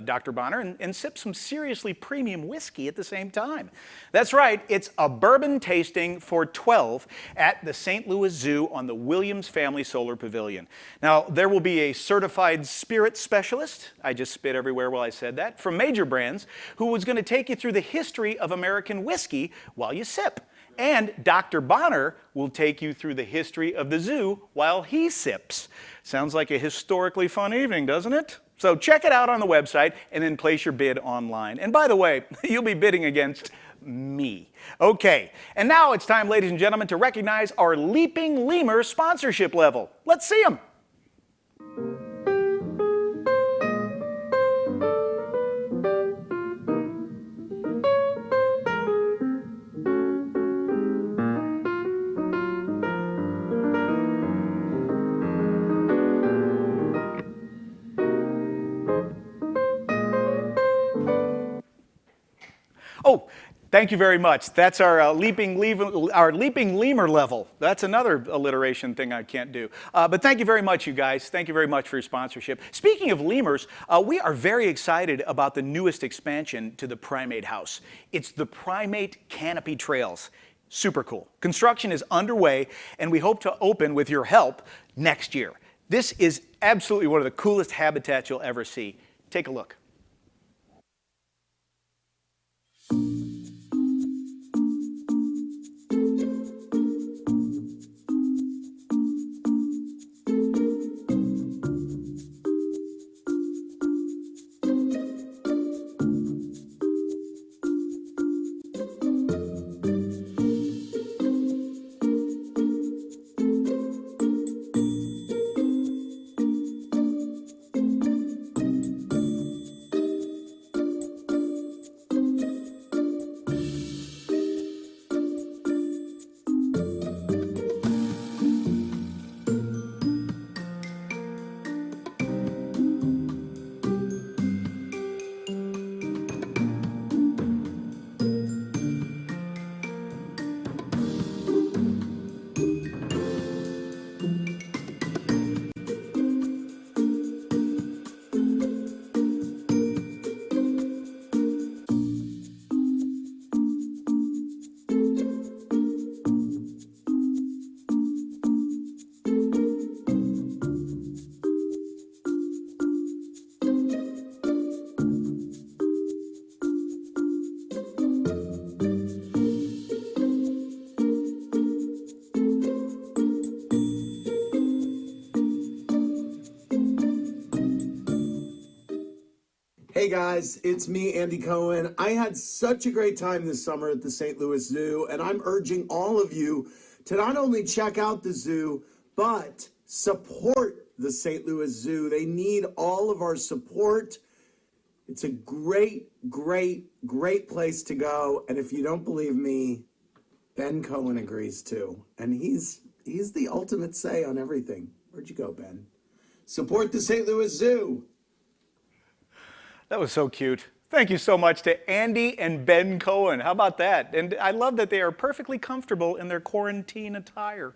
Dr. Bonner and sip some seriously premium whiskey at the same time. That's right, it's a bourbon tasting for 12 at the St. Louis Zoo on the Williams Family Solar Pavilion. Now, there will be a certified spirit specialist, I just spit everywhere while I said that, from Major Brands, who was going to take you through the history of American whiskey while you sip. And Dr. Bonner will take you through the history of the zoo while he sips. Sounds like a historically fun evening, doesn't it? So check it out on the website and then place your bid online. And by the way, you'll be bidding against me. Okay, and now it's time, ladies and gentlemen, to recognize our Leaping Lemur sponsorship level. Let's see them. Oh, thank you very much. That's our leaping lemur level. That's another alliteration thing I can't do. But thank you very much, you guys. Thank you very much for your sponsorship. Speaking of lemurs, we are very excited about the newest expansion to the Primate House. It's the Primate Canopy Trails. Super cool. Construction is underway, and we hope to open, with your help, next year. This is absolutely one of the coolest habitats you'll ever see. Take a look. Hey guys, it's me, Andy Cohen. I had such a great time this summer at the St. Louis Zoo, and I'm urging all of you to not only check out the zoo, but support the St. Louis Zoo. They need all of our support. It's a great, great, great place to go. And if you don't believe me, Ben Cohen agrees too. And he's the ultimate say on everything. Where'd you go, Ben? Support the St. Louis Zoo. That was so cute. Thank you so much to Andy and Ben Cohen. How about that? And I love that they are perfectly comfortable in their quarantine attire.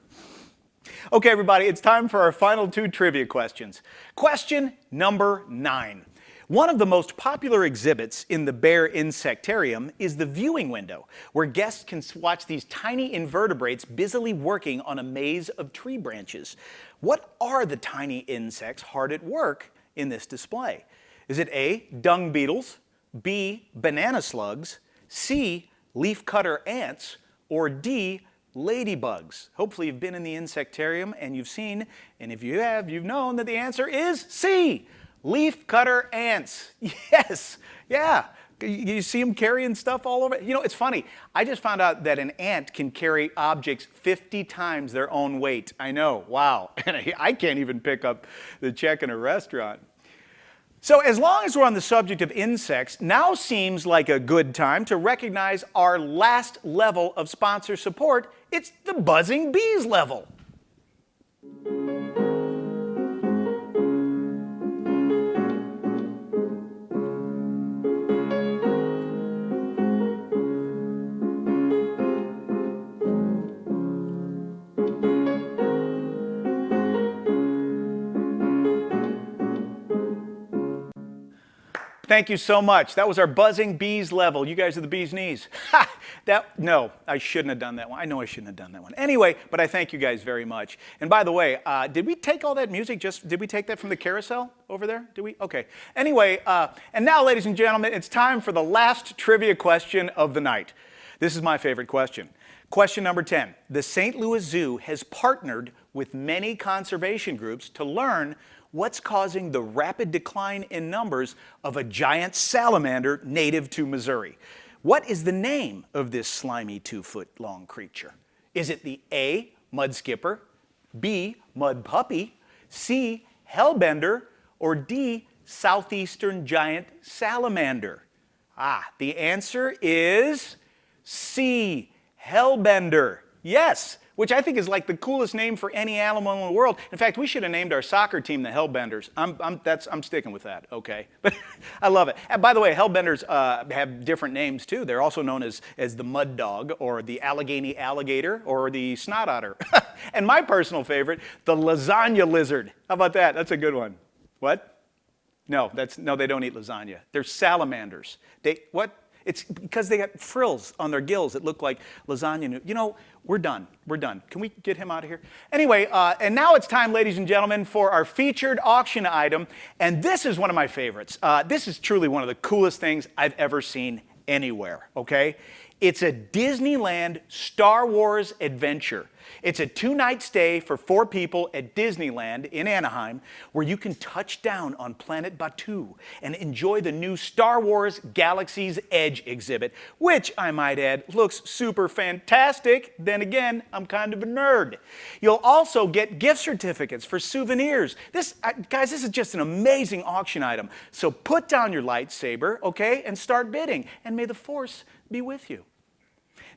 Okay, everybody, it's time for our final 2 trivia questions. Question number 9. One of the most popular exhibits in the Bear Insectarium is the viewing window, where guests can watch these tiny invertebrates busily working on a maze of tree branches. What are the tiny insects hard at work in this display? Is it A, dung beetles, B, banana slugs, C, leafcutter ants, or D, ladybugs? Hopefully you've been in the insectarium and you've seen, and if you have, you've known that the answer is C, leafcutter ants. Yes, yeah. You see them carrying stuff all over. You know, it's funny. I just found out that an ant can carry objects 50 times their own weight. I know, wow. And I can't even pick up the check in a restaurant. So as long as we're on the subject of insects, now seems like a good time to recognize our last level of sponsor support. It's the buzzing bees level. Thank you so much. That was our buzzing bees level. You guys are the bee's knees. Ha! No, I shouldn't have done that one. I know I shouldn't have done that one. Anyway, but I thank you guys very much. And by the way, did we take all that music? Did we take that from the carousel over there? Did we? Okay. Anyway, and now, ladies and gentlemen, it's time for the last trivia question of the night. This is my favorite question. Question number 10. The St. Louis Zoo has partnered with many conservation groups to learn what's causing the rapid decline in numbers of a giant salamander native to Missouri. What is the name of this slimy 2-foot-long creature? Is it the A, mud skipper, B, mud puppy, C, hellbender, or D, southeastern giant salamander? The answer is C, hellbender. Yes, which I think is like the coolest name for any animal in the world. In fact, we should have named our soccer team the Hellbenders. I'm sticking with that, okay? But I love it. And by the way, Hellbenders have different names too. They're also known as the mud dog, or the Allegheny alligator, or the snot otter. And my personal favorite, the lasagna lizard. How about that? That's a good one. What? No, they don't eat lasagna. They're salamanders. What? It's because they got frills on their gills that look like lasagna. You know, we're done. We're done. Can we get him out of here? Anyway, and now it's time, ladies and gentlemen, for our featured auction item. And this is one of my favorites. This is truly one of the coolest things I've ever seen anywhere, okay? It's a Disneyland Star Wars adventure. It's a 2-night stay for 4 people at Disneyland in Anaheim, where you can touch down on planet Batuu and enjoy the new Star Wars Galaxy's Edge exhibit, which, I might add, looks super fantastic. Then again, I'm kind of a nerd. You'll also get gift certificates for souvenirs. Guys, this is just an amazing auction item. So put down your lightsaber, okay, and start bidding. And may the Force be with you.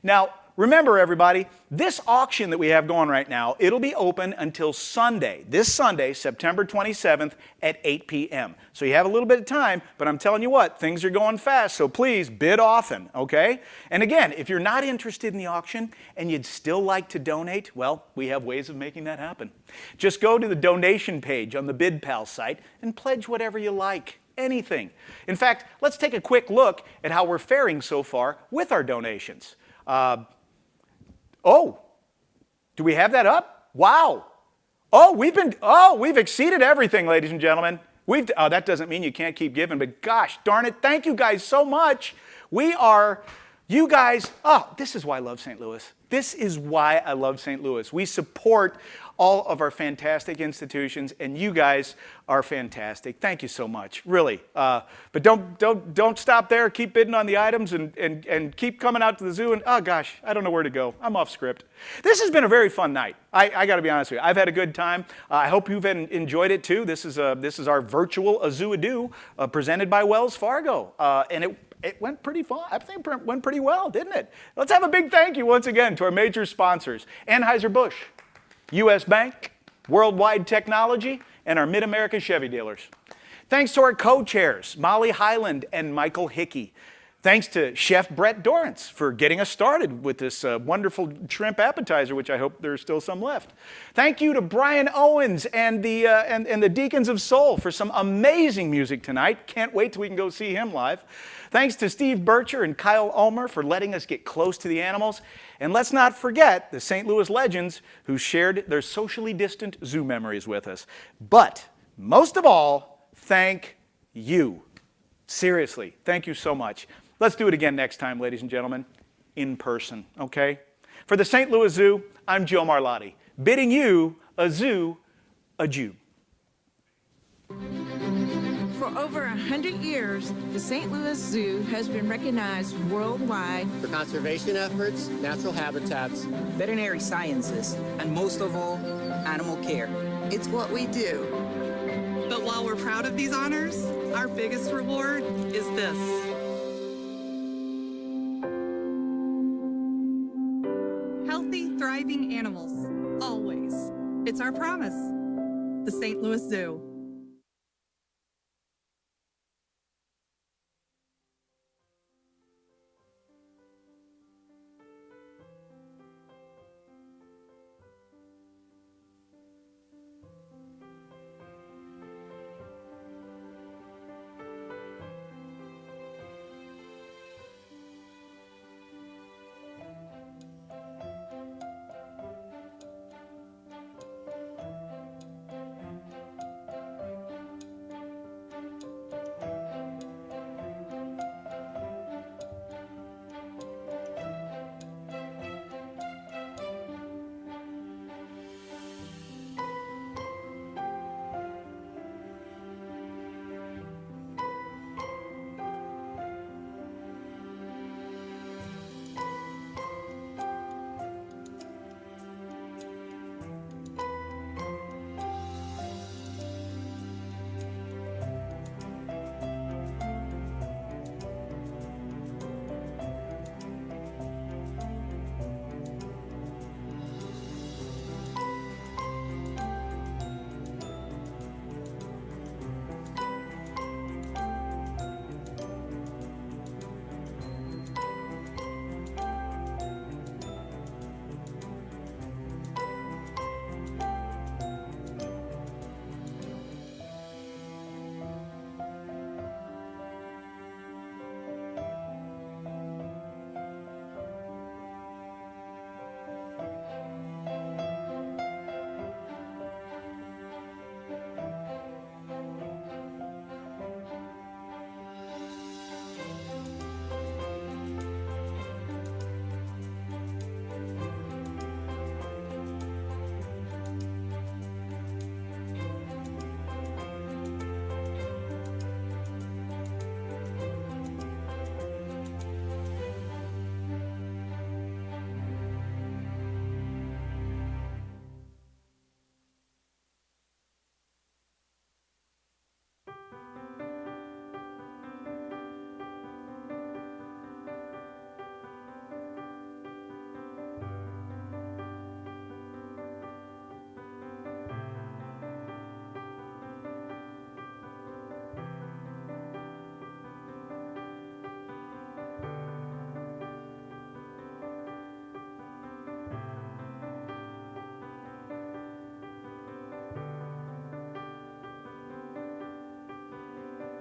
Now, remember everybody, this auction that we have going right now, it'll be open until Sunday, this Sunday, September 27th at 8 p.m. So you have a little bit of time, but I'm telling you what, things are going fast, so please bid often, okay? And again, if you're not interested in the auction and you'd still like to donate, well, we have ways of making that happen. Just go to the donation page on the BidPal site and pledge whatever you like. Anything. In fact, let's take a quick look at how we're faring so far with our donations. Do we have that up? Wow. We've exceeded everything, ladies and gentlemen. That doesn't mean you can't keep giving, but gosh darn it, thank you guys so much. We are, You guys, this is why I love St. Louis. This is why I love St. Louis. We support all of our fantastic institutions, and you guys are fantastic. Thank you so much, really. But don't stop there. Keep bidding on the items and keep coming out to the zoo. And oh gosh, I don't know where to go. I'm off script. This has been a very fun night. I got to be honest with you. I've had a good time. I hope you've enjoyed it too. This is our virtual AZOO presented by Wells Fargo, and it went pretty fun. I think it went pretty well, didn't it? Let's have a big thank you once again to our major sponsors, Anheuser-Busch, U.S. Bank, Worldwide Technology, and our Mid-America Chevy dealers. Thanks to our co-chairs, Molly Highland and Michael Hickey. Thanks to Chef Brett Dorrance for getting us started with this wonderful shrimp appetizer, which I hope there's still some left. Thank you to Brian Owens and the Deacons of Soul for some amazing music tonight. Can't wait till we can go see him live. Thanks to Steve Bircher and Kyle Ulmer for letting us get close to the animals. And let's not forget the St. Louis legends who shared their socially distant zoo memories with us. But most of all, thank you. Seriously, thank you so much. Let's do it again next time, ladies and gentlemen, in person, okay? For the St. Louis Zoo, I'm Joe Marlotti, bidding you a zoo adieu. For over 100 years, the St. Louis Zoo has been recognized worldwide for conservation efforts, natural habitats, veterinary sciences, and most of all, animal care. It's what we do. But while we're proud of these honors, our biggest reward is this. Healthy, thriving animals, always. It's our promise. The St. Louis Zoo.